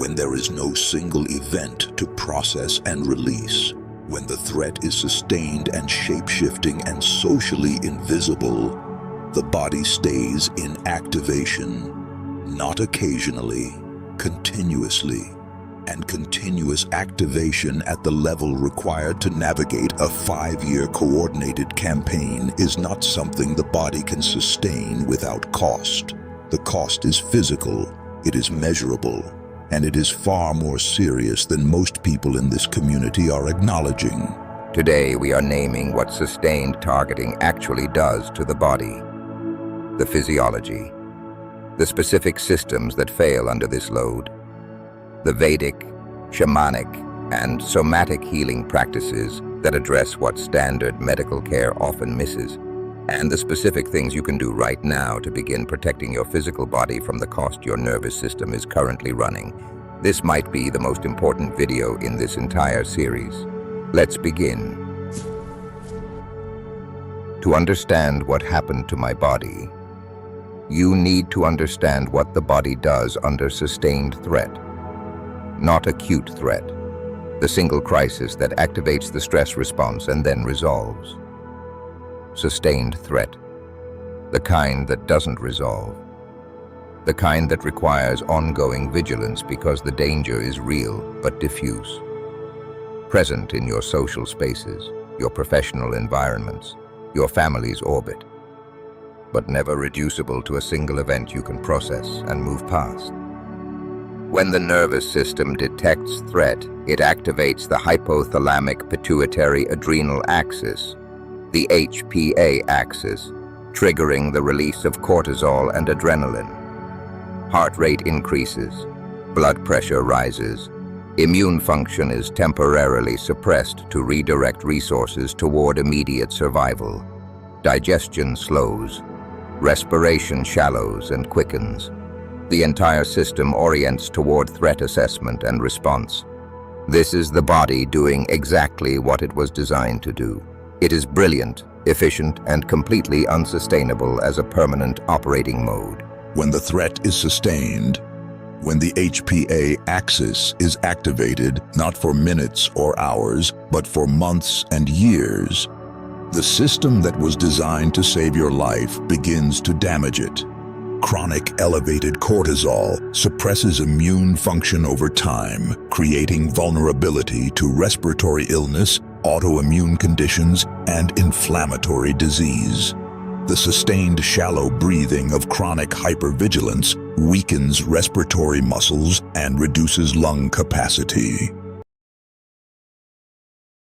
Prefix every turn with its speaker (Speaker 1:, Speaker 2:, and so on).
Speaker 1: when there is no single event to process and release, when the threat is sustained and shape-shifting and socially invisible, the body stays in activation, not occasionally, continuously. And continuous activation at the level required to navigate a 5-year coordinated campaign is not something the body can sustain without cost. The cost is physical, it is measurable, and it is far more serious than most people in this community are acknowledging.
Speaker 2: Today we are naming what sustained targeting actually does to the body. The physiology, the specific systems that fail under this load, the Vedic, shamanic, and somatic healing practices that address what standard medical care often misses, and the specific things you can do right now to begin protecting your physical body from the cost your nervous system is currently running. This might be the most important video in this entire series. Let's begin. To understand what happened to my body, you need to understand what the body does under sustained threat. Not acute threat, the single crisis that activates the stress response and then resolves. Sustained threat, the kind that doesn't resolve. The kind that requires ongoing vigilance because the danger is real but diffuse. Present in your social spaces, your professional environments, your family's orbit, but never reducible to a single event you can process and move past. When the nervous system detects threat, it activates the hypothalamic pituitary adrenal axis, the HPA axis, triggering the release of cortisol and adrenaline. Heart rate increases, blood pressure rises, immune function is temporarily suppressed to redirect resources toward immediate survival. Digestion slows, respiration shallows and quickens. The entire system orients toward threat assessment and response. This is the body doing exactly what it was designed to do. It is brilliant, efficient, and completely unsustainable as a permanent operating mode.
Speaker 1: When the threat is sustained, when the HPA axis is activated, not for minutes or hours, but for months and years, the system that was designed to save your life begins to damage it. Chronic elevated cortisol suppresses immune function over time, creating vulnerability to respiratory illness, autoimmune conditions, and inflammatory disease. The sustained shallow breathing of chronic hypervigilance weakens respiratory muscles and reduces lung capacity.